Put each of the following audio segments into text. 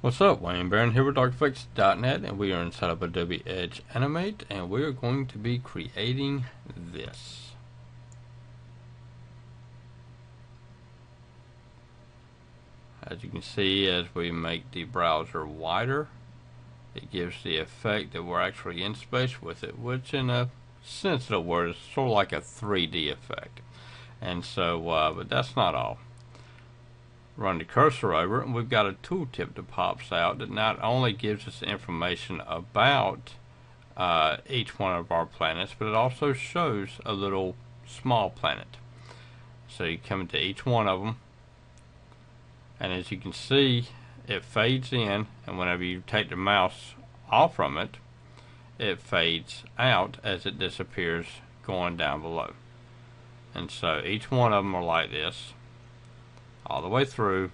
What's up, Wayne Barron here with DocFix.net, and we are inside of Adobe Edge Animate, and we are going to be creating this. As you can see, as we make the browser wider, it gives the effect that we're actually in space with it, which in a sense of the word is sort of like a 3D effect. And so, but that's not all. Run the cursor over it, and we've got a tooltip that pops out that not only gives us information about each one of our planets, but it also shows a little small planet. So you come into each one of them, and as you can see, it fades in, and whenever you take the mouse off from it, it fades out as it disappears going down below. And so each one of them are like this all the way through,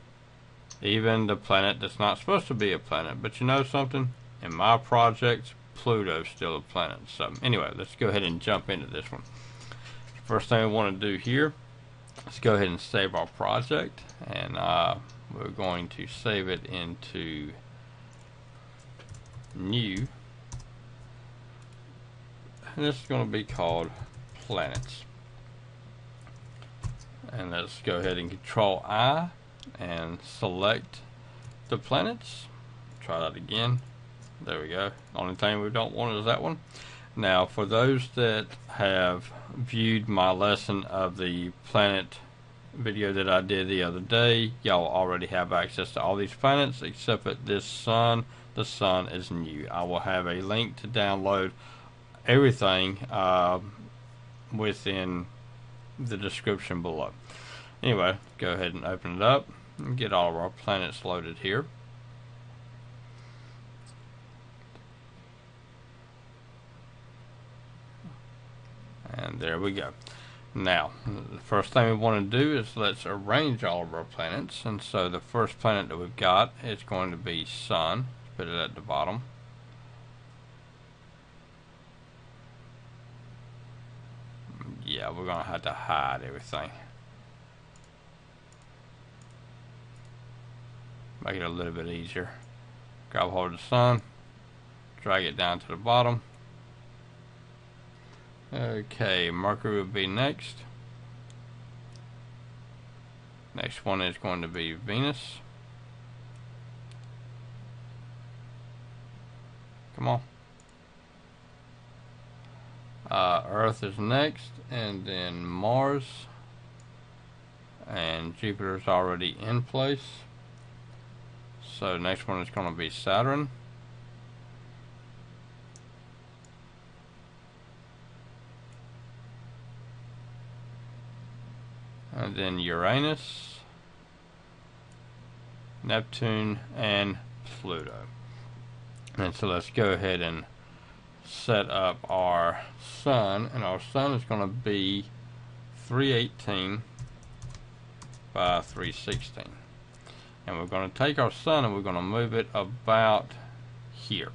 even the planet that's not supposed to be a planet. But you know something? In my project, Pluto's still a planet. So anyway, let's go ahead and jump into this one. First thing we want to do here, let's go ahead and save our project, and we're going to save it into new, and this is going to be called planets. And let's go ahead and Control I and select the planets. Try that again. There we go. Only thing we don't want is that one. Now, for those that have viewed my lesson of the planet video that I did the other day, y'all already have access to all these planets except for this sun. The sun is new. I will have a link to download everything within the description below. Anyway, go ahead and open it up and get all of our planets loaded here. And there we go. Now, the first thing we want to do is let's arrange all of our planets. And so the first planet that we've got is going to be Sun. Put it at the bottom. Yeah, we're going to have to hide everything. Make it a little bit easier. Grab hold of the sun, drag it down to the bottom. Okay, Mercury will be next. Next one is going to be Venus. Come on. Earth is next, and then Mars, and Jupiter's already in place. So next one is going to be Saturn. And then Uranus, Neptune, and Pluto. And so let's go ahead and set up our sun, and our sun is going to be 318 by 316. And we're going to take our sun and we're going to move it about here.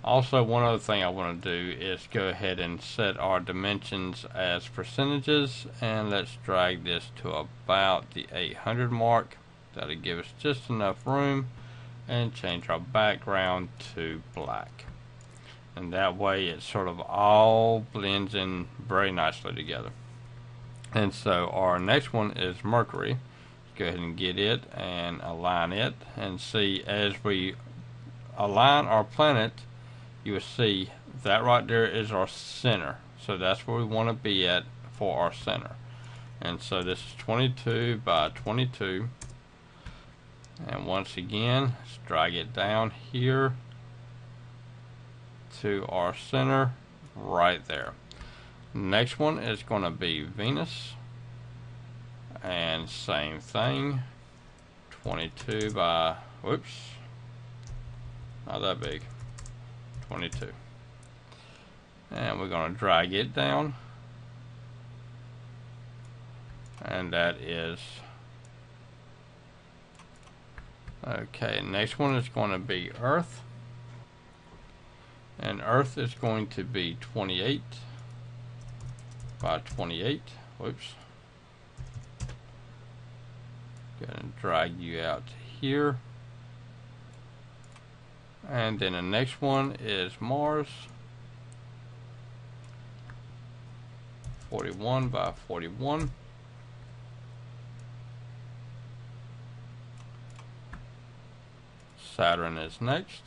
Also, one other thing I want to do is go ahead and set our dimensions as percentages, and let's drag this to about the 800 mark. That'll give us just enough room, and change our background to black. And that way it sort of all blends in very nicely together. And so our next one is Mercury. Go ahead and get it and align it, and see as we align our planet, you will see that right there is our center. So that's where we want to be at for our center. And so this is 22 by 22. And once again, let's drag it down here to our center right there. Next one is going to be Venus, and same thing, 22 by, whoops, not that big, 22. And we're going to drag it down, and that is okay. Next one is going to be Earth, and Earth is going to be 28 by 28. Whoops. Go ahead and drag you out to here. And then the next one is Mars, 41 by 41. Saturn is next.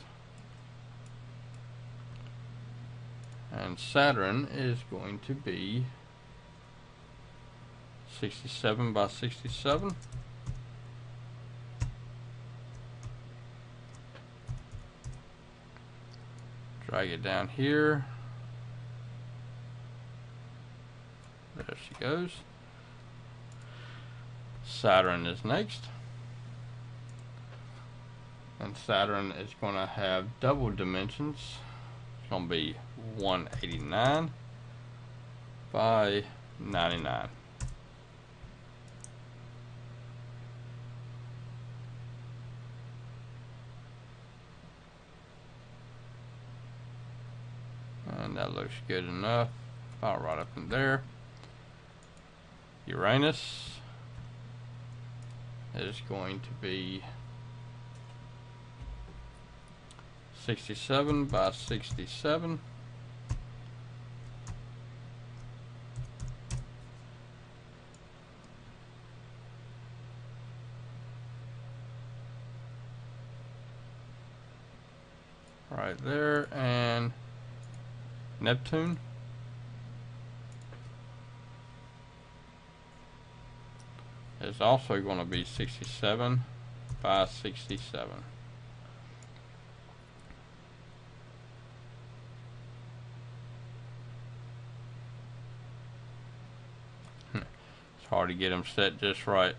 And Saturn is going to be 67 by 67. Drag it down here. There she goes. Saturn is next. And Saturn is going to have double dimensions. It's going to be 189 by 99. And that looks good enough. About right up in there. Uranus is going to be 67 by 67. Right there. And Neptune is also going to be 67 by 67. It's hard to get them set just right.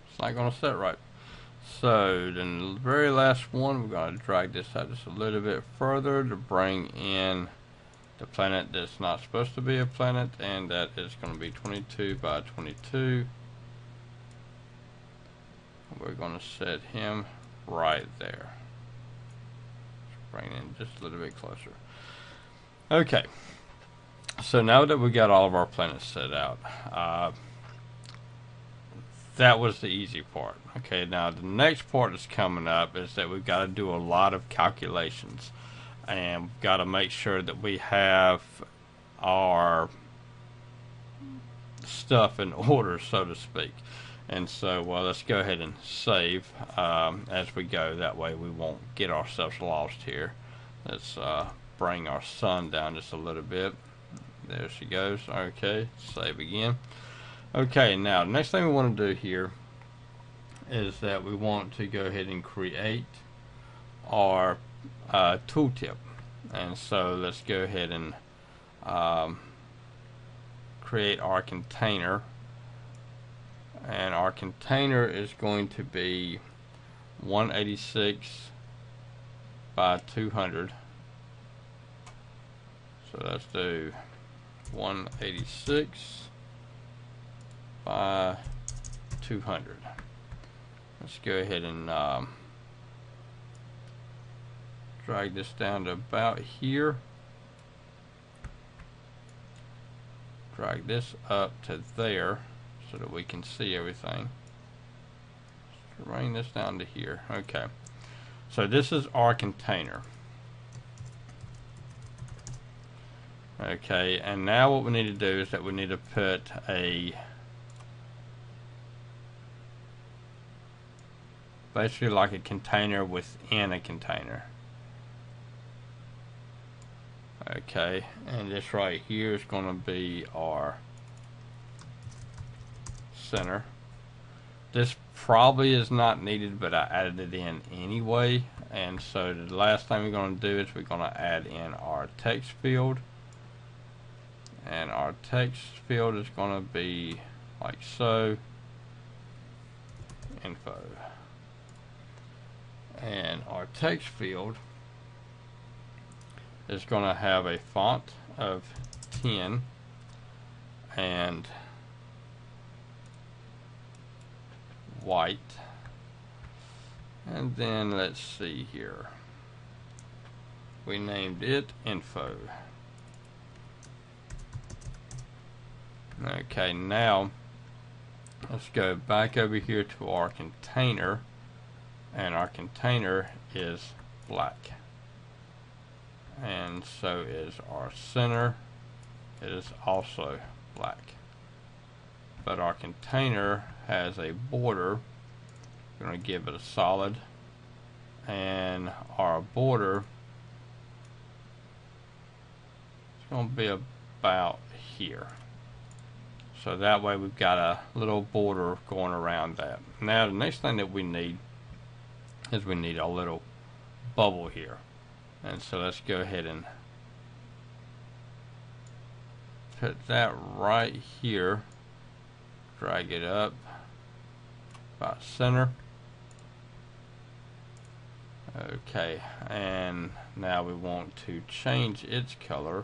It's not going to set right. So then the very last one, we're going to drag this out just a little bit further to bring in the planet that's not supposed to be a planet, and that is going to be 22 by 22. We're going to set him right there. Let's bring it in just a little bit closer. Okay, so now that we got all of our planets set out, that was the easy part. Okay, now the next part that's coming up is that we've got to do a lot of calculations, and we've got to make sure that we have our stuff in order, so to speak. And so, well, let's go ahead and save as we go. That way we won't get ourselves lost here. Let's bring our sun down just a little bit. There she goes. Okay, save again. Okay, now the next thing we want to do here is that we want to go ahead and create our tooltip. And so let's go ahead and create our container. And our container is going to be 186 by 200. So let's do 186 by 200. Let's go ahead and drag this down to about here. Drag this up to there so that we can see everything. Let's bring this down to here. Okay. So this is our container. Okay, and now what we need to do is that we need to put basically like a container within a container. Okay, and this right here is going to be our center. This probably is not needed, but I added it in anyway. And so the last thing we're going to do is we're going to add in our text field. And our text field is going to be like so. Info. And our text field is going to have a font of 10 and white. And then let's see here. We named it info. Okay, now Let's go back over here to our container, and our container is black, and so is our center. It is also black, but our container has a border. We're going to give it a solid, and our border is going to be about here. So that way we've got a little border going around that. Now the next thing that we need is we need a little bubble here. And so let's go ahead and put that right here. Drag it up about center. Okay, and now we want to change its color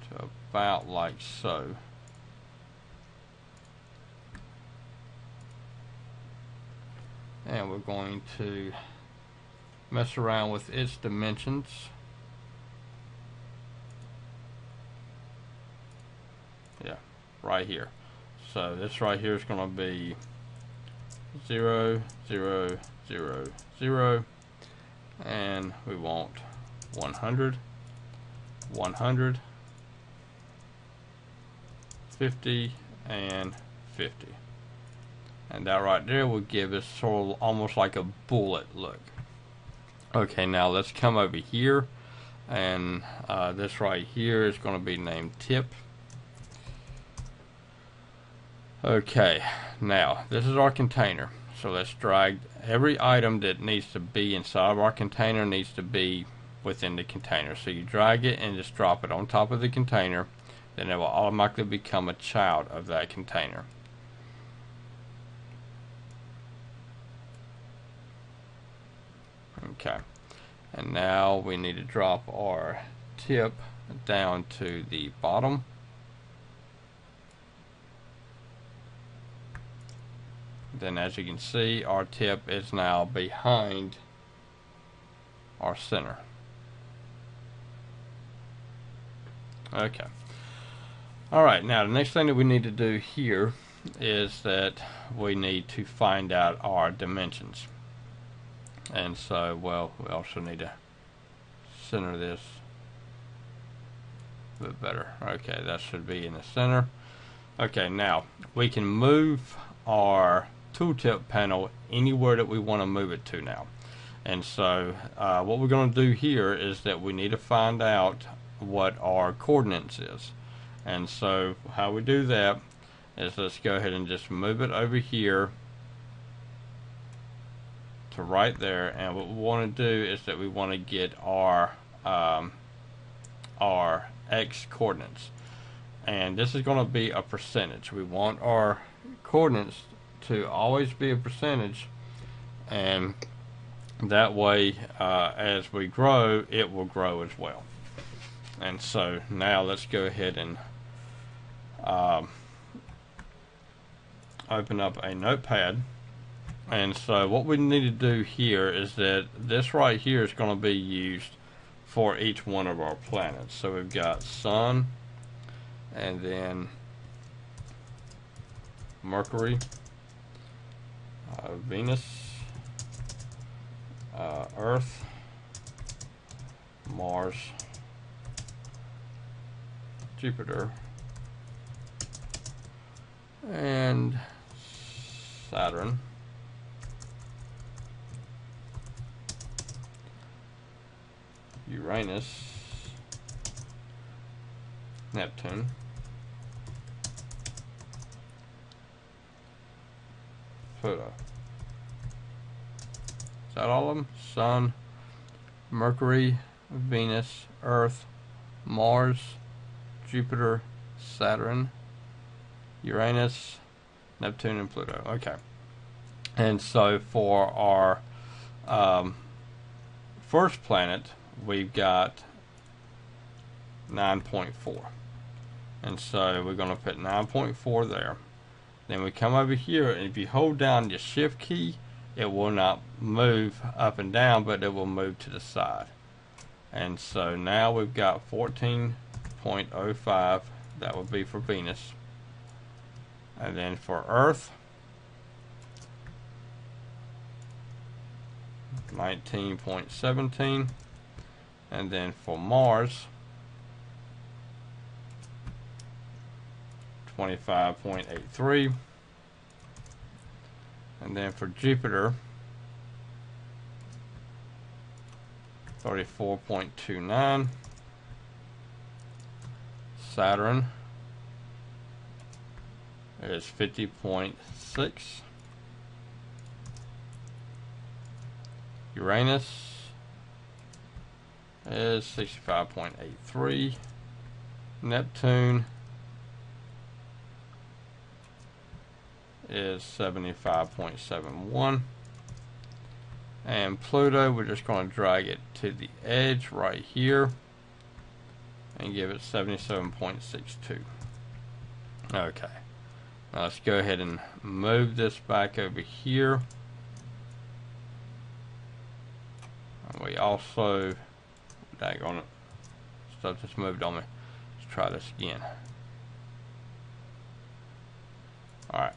to about like so. And we're going to mess around with its dimensions. Yeah, right here. So this right here is going to be 0, 0, 0, 0, and we want 100, 100, 50, and 50. And that right there will give us sort of almost like a bullet look. Okay, now let's come over here, and this right here is going to be named tip. Okay, now this is our container. So let's drag every item that needs to be inside of our container needs to be within the container. So you drag it and just drop it on top of the container, then it will automatically become a child of that container. Okay, and now we need to drop our tip down to the bottom. Then as you can see, our tip is now behind our center. Okay. Alright, now the next thing that we need to do here is that we need to find out our dimensions. And so, well, we also need to center this a bit better. Okay, that should be in the center. Okay, now we can move our tooltip panel anywhere that we want to move it to now. And so what we're going to do here is that we need to find out what our coordinates is. And so how we do that is let's go ahead and just move it over here to right there. And what we want to do is that we want to get our x coordinates, and this is going to be a percentage. We want our coordinates to always be a percentage, and that way as we grow, it will grow as well. And so now let's go ahead and open up a notepad. And so what we need to do here is that this right here is going to be used for each one of our planets. So we've got Sun, and then Mercury, Venus, Earth, Mars, Jupiter, and Saturn, Uranus, Neptune, Pluto. Is that all of them? Sun, Mercury, Venus, Earth, Mars, Jupiter, Saturn, Uranus, Neptune, and Pluto. Okay. And so for our first planet, we've got 9.4. And so we're going to put 9.4 there. Then we come over here, and if you hold down the shift key, it will not move up and down, but it will move to the side. And so now we've got 14.05. That would be for Venus. And then for Earth, 19.17. And then for Mars, 25.83. And then for Jupiter, 34.29. Saturn is 50.6. Uranus is 65.83. Neptune is 75.71. And Pluto, we're just going to drag it to the edge right here and give it 77.62. Okay. Now let's go ahead and move this back over here. And we also, daggone it, stuff just moved on me. Let's try this again. Alright.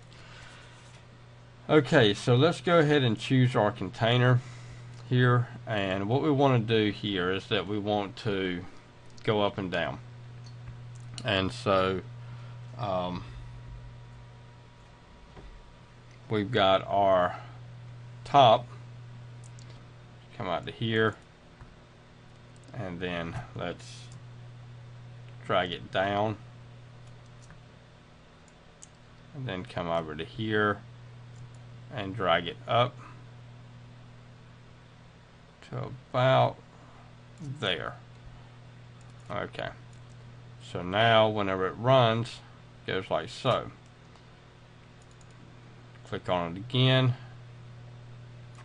Okay, so let's go ahead and choose our container here. And what we want to do here is that we want to go up and down. And so we've got our top, come out to here, and then let's drag it down, and then come over to here and drag it up to about there. Okay, so now whenever it runs, it goes like so. Click on it again,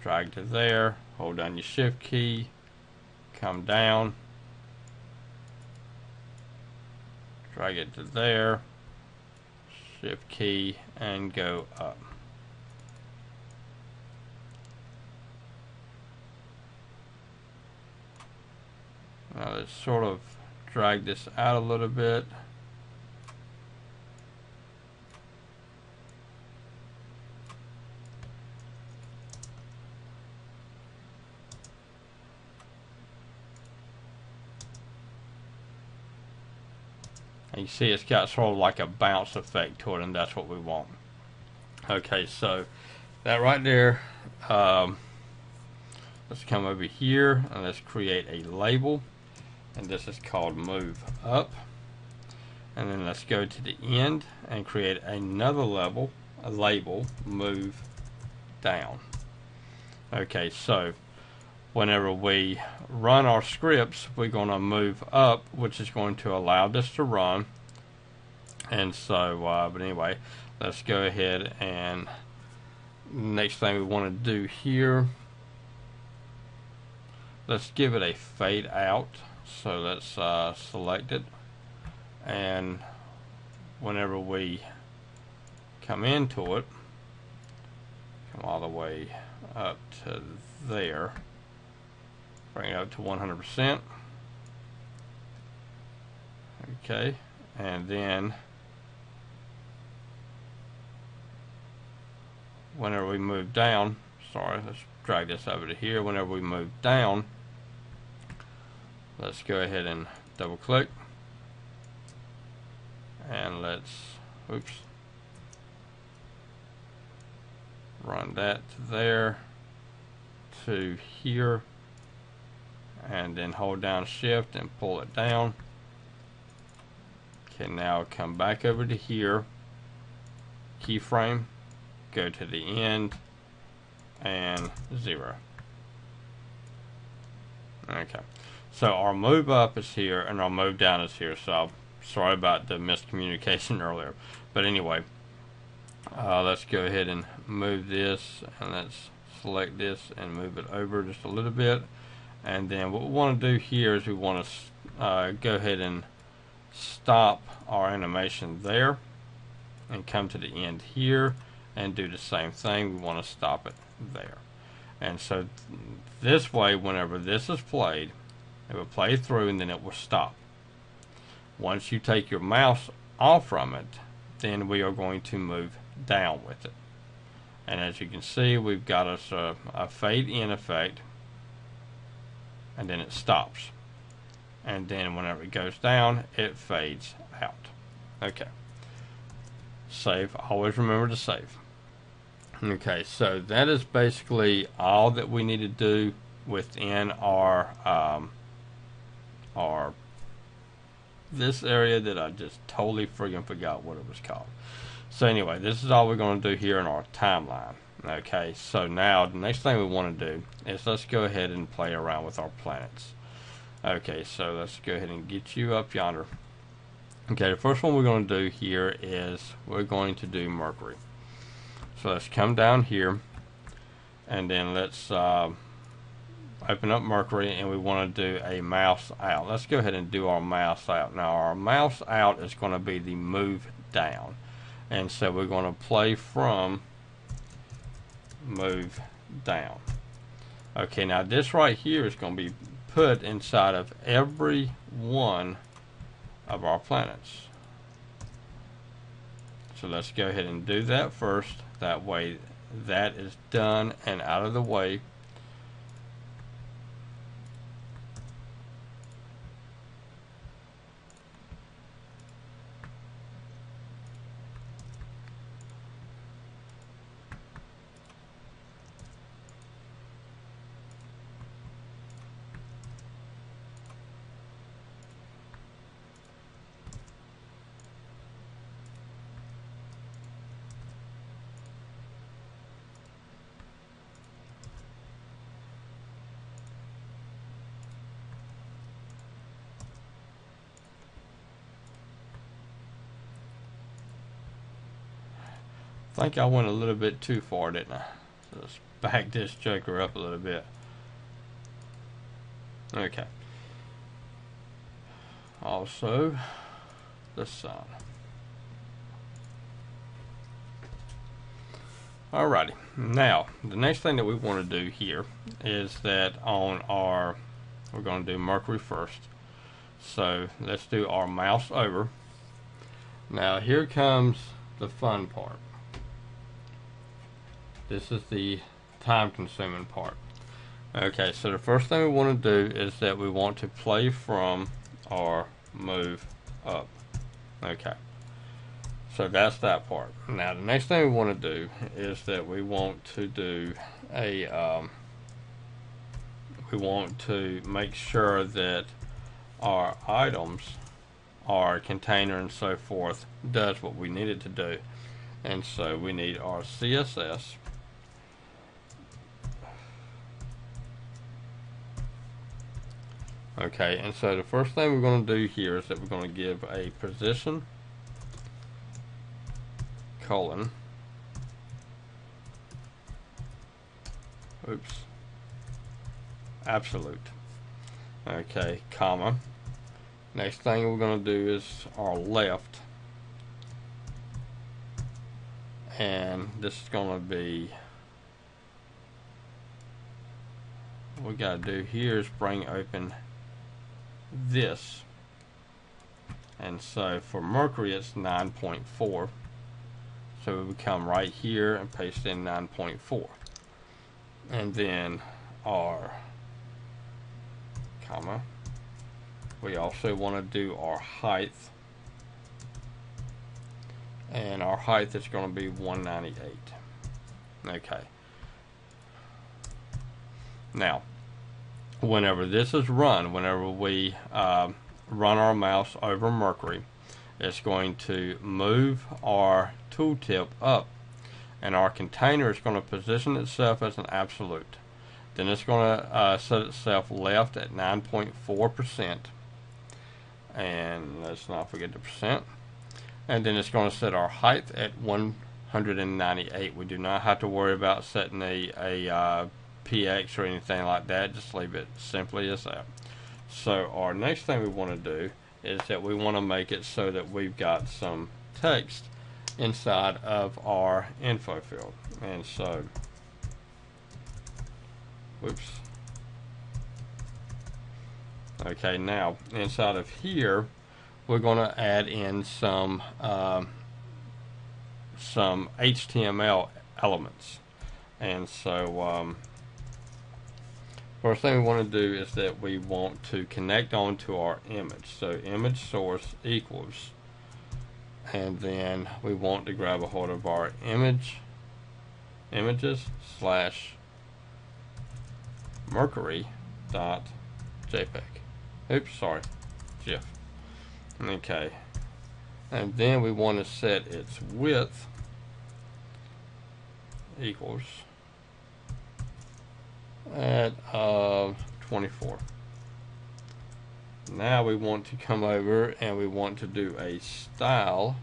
drag to there, hold down your shift key, come down, drag it to there, shift key, and go up. Now let's sort of drag this out a little bit. And you see it's got sort of like a bounce effect to it, and that's what we want. Okay, so that right there, let's come over here and let's create a label. And this is called move up. And then let's go to the end and create another label, move down. Okay, so whenever we run our scripts, we're going to move up, which is going to allow this to run. And so, but anyway, let's go ahead and next thing we want to do here, let's give it a fade out. So let's select it, and whenever we come into it, come all the way up to there, bring it up to 100%. Okay, and then whenever we move down, sorry, let's drag this over to here. Whenever we move down, let's go ahead and double click, and let's, oops, run that to there, to here, and then hold down shift and pull it down. Okay, now come back over to here, keyframe, go to the end, and 0. Okay. So our move up is here and our move down is here. So I'm sorry about the miscommunication earlier. But anyway, let's go ahead and move this, and let's select this and move it over just a little bit. And then what we want to do here is we want to go ahead and stop our animation there and come to the end here and do the same thing. We want to stop it there. And so this way, whenever this is played, it will play through and then it will stop. Once you take your mouse off from it, then we are going to move down with it. And as you can see, we've got us a fade in effect, and then it stops. And then whenever it goes down, it fades out. Okay. Save. Always remember to save. Okay, so that is basically all that we need to do within our this area that I just totally friggin' forgot what it was called. So anyway, this is all we're going to do here in our timeline. Okay, so now the next thing we want to do is let's go ahead and play around with our planets. Okay, so let's go ahead and get you up yonder. Okay, the first one we're going to do here is we're going to do Mercury. So let's come down here, and then let's open up Mercury, and we want to do a mouse out. Let's go ahead and do our mouse out. Now our mouse out is going to be the move down, and so we're going to play from move down. Okay, now this right here is going to be put inside of every one of our planets. So let's go ahead and do that first. That way that is done and out of the way. I think I went a little bit too far, didn't I? So let's back this joker up a little bit. Okay. Also, the sun. Alrighty. Now, the next thing that we want to do here is that on our, we're going to do Mercury first. So let's do our mouse over. Now here comes the fun part. This is the time consuming part. Okay, so the first thing we want to do is that we want to play from our move up. Okay, so that's that part. Now the next thing we want to do is that we want to do a we want to make sure that our items, our container and so forth does what we need it to do. And so we need our CSS. Okay, and so the first thing we're going to do here is that we're going to give a position colon, absolute. Okay, comma. Next thing we're going to do is our left, and this is going to be, what we got to do here is bring open this, and so for Mercury it's 9.4, so we come right here and paste in 9.4, and then our comma, we also want to do our height, and our height is going to be 198. Okay, now whenever this is run, whenever we run our mouse over Mercury, it's going to move our tooltip up, and our container is going to position itself as an absolute. Then it's going to set itself left at 9.4%, and let's not forget the percent. And then it's going to set our height at 198. We do not have to worry about setting a PX or anything like that. Just leave it simply as that. So our next thing we want to do is that we want to make it so that we've got some text inside of our info field. And so, whoops. Okay, now inside of here we're going to add in some some HTML elements. And so first thing we want to do is that we want to connect onto our image. So image source equals, and then we want to grab a hold of our images slash Mercury dot JPEG. Oops, sorry, GIF. Okay, and then we want to set its width equals at 24. Now we want to come over and we want to do a style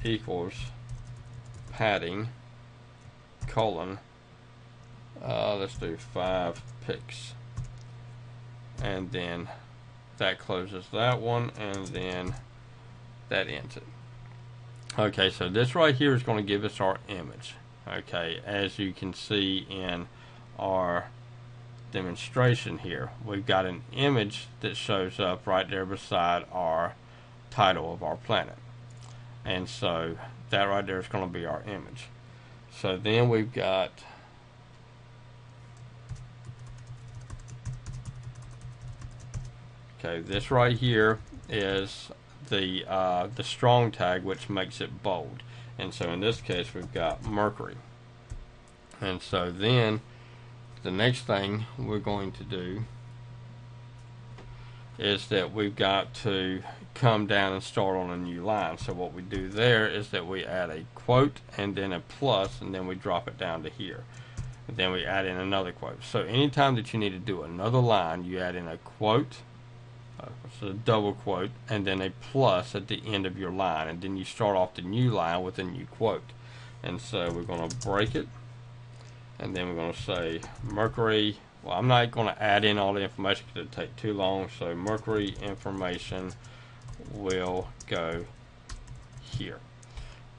equals padding colon, let's do 5 pixels, and then that closes that one, and then that ends it. Okay, so this right here is going to give us our image. Okay, as you can see in our demonstration here, we've got an image that shows up right there beside our title of our planet, and so that right there is going to be our image. So then we've got this right here is the strong tag, which makes it bold, and so in this case we've got Mercury. And so then the next thing we're going to do is that we've got to come down and start on a new line. So what we do there is that we add a quote and then a plus, and then we drop it down to here, and then we add in another quote. So anytime that you need to do another line, you add in a quote, so a double quote, and then a plus at the end of your line, and then you start off the new line with a new quote. And so we're going to break it, and then we're going to say Mercury. Well, I'm not going to add in all the information because it would take too long, so Mercury information will go here.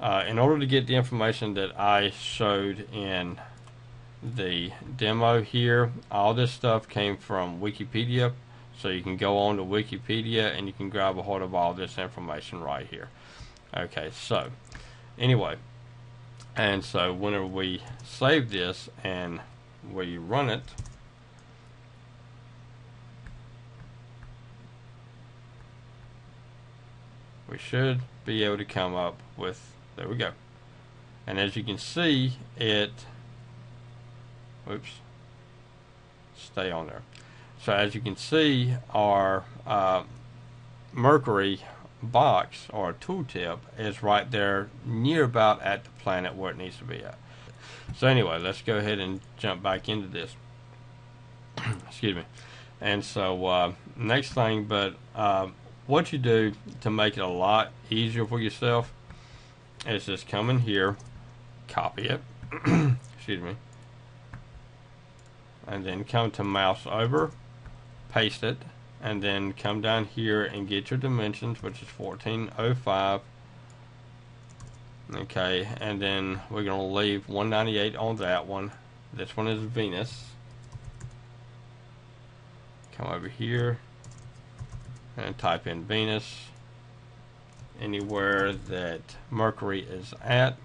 In order to get the information that I showed in the demo here, all this stuff came from Wikipedia, so you can go on to Wikipedia and you can grab a hold of all this information right here. Okay, so anyway, and so whenever we save this and we run it, we should be able to come up with, there we go. And as you can see, it, whoops, stay on there. So as you can see, our Mercury box or tooltip is right there near about at the planet where it needs to be at. So anyway, let's go ahead and jump back into this. Excuse me. And so next thing, but what you do to make it a lot easier for yourself is just come in here, copy it, excuse me, and then come to mouse over, paste it, and then come down here and get your dimensions, which is 1405. Okay, and then we're going to leave 198 on that one. This one is Venus. Come over here and type in Venus anywhere that Mercury is at.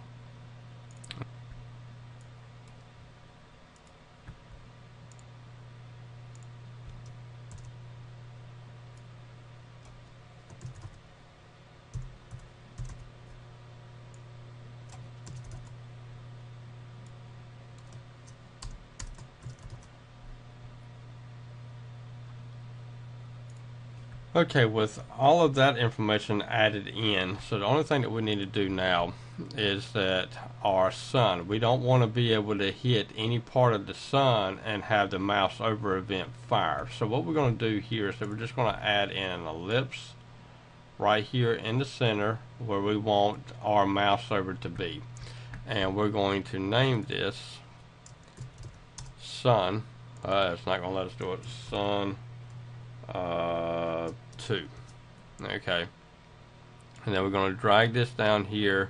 Okay, with all of that information added in, so the only thing that we need to do now is that our sun, we don't want to be able to hit any part of the sun and have the mouse over event fire. So what we're going to do here is that we're just going to add in an ellipse right here in the center where we want our mouse over to be. And we're going to name this sun. It's not going to let us do it. Sun 2. Okay, and then we're going to drag this down here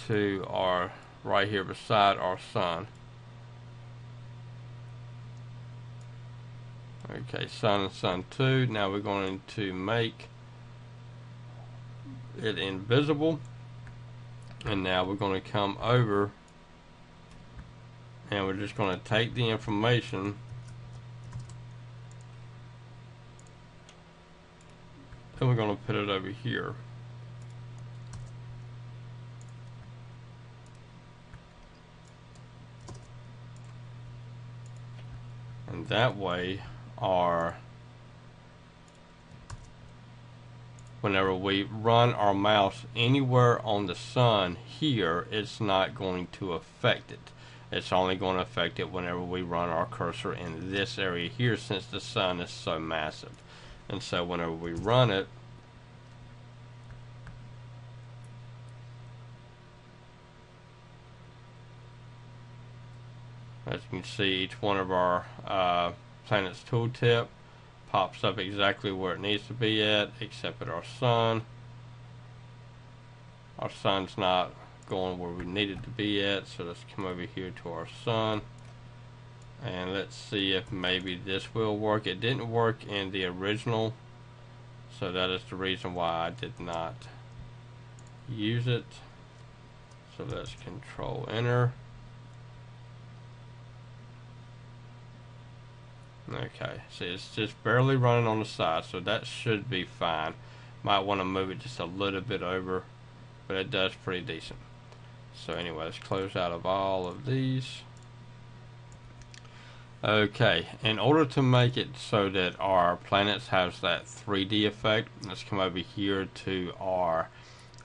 to our right here beside our sun. Okay, sun and sun 2. Now we're going to make it invisible. And now we're going to come over and we're just going to take the information and we're going to put it over here. And that way whenever we run our mouse anywhere on the sun here, it's not going to affect it. It's only going to affect it whenever we run our cursor in this area here, since the sun is so massive. And so whenever we run it, as you can see, each one of our planet's tooltip pops up exactly where it needs to be at, except at our sun. Our sun's not going where we need it to be at, so let's come over here to our sun and let's see if maybe this will work. It didn't work in the original, so that is the reason why I did not use it. So let's Control Enter. Okay, see, it's just barely running on the side, so that should be fine. Might want to move it just a little bit over, but it does pretty decent. So anyway, let's close out of all of these. Okay, in order to make it so that our planets has that 3D effect, let's come over here to our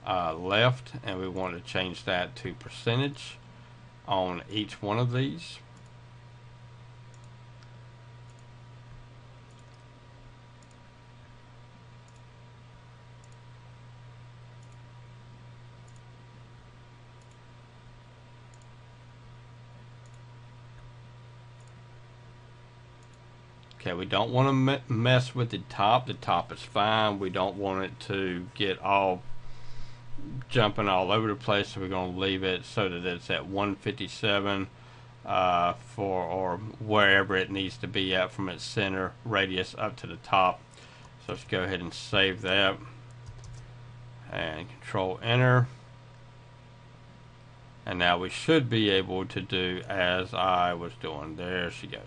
left, and we want to change that to percentage on each one of these. Okay, we don't want to mess with the top. The top is fine. We don't want it to get all jumping all over the place, so we're going to leave it so that it's at 157 or wherever it needs to be at from its center radius up to the top. So let's go ahead and save that and Control Enter. And now we should be able to do as I was doing. There she goes.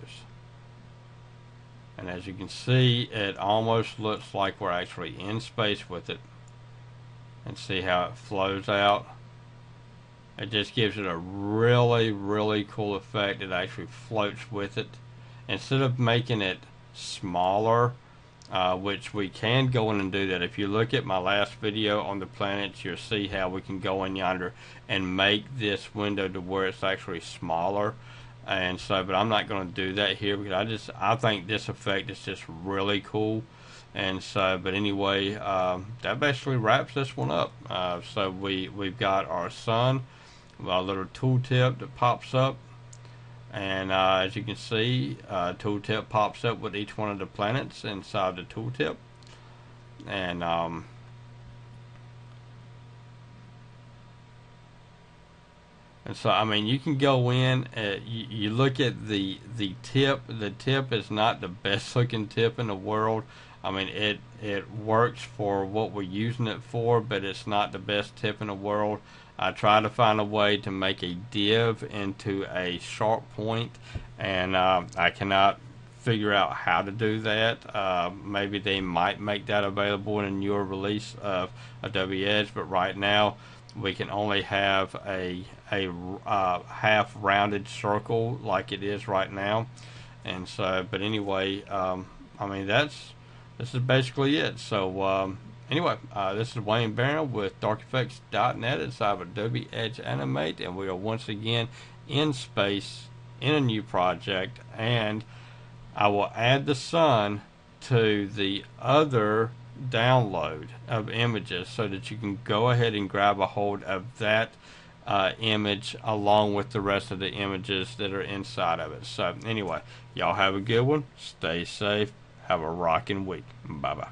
And as you can see, it almost looks like we're actually in space with it. And see how it flows out. It just gives it a really, really cool effect. It actually floats with it. Instead of making it smaller, which we can go in and do that. If you look at my last video on the planets, you'll see how we can go in yonder and make this window to where it's actually smaller. And so, but I'm not going to do that here because I think this effect is just really cool. And so, but anyway, that basically wraps this one up. So we've got our sun, a little tooltip that pops up, and as you can see, tooltip pops up with each one of the planets inside the tooltip, and so, I mean, you can go in, you look at the tip. The tip is not the best looking tip in the world. I mean, it works for what we're using it for, but it's not the best tip in the world. I try to find a way to make a div into a sharp point, and I cannot figure out how to do that. Maybe they might make that available in a newer release of Adobe Edge, but right now we can only have a half rounded circle like it is right now. And so, but anyway, I mean, this is basically it. So anyway, this is Wayne Barron with darkeffects.net inside of Adobe Edge Animate, and we are once again in space in a new project, and I will add the sun to the other download of images so that you can go ahead and grab a hold of that image along with the rest of the images that are inside of it. So anyway, y'all have a good one, stay safe, have a rocking week. Bye bye.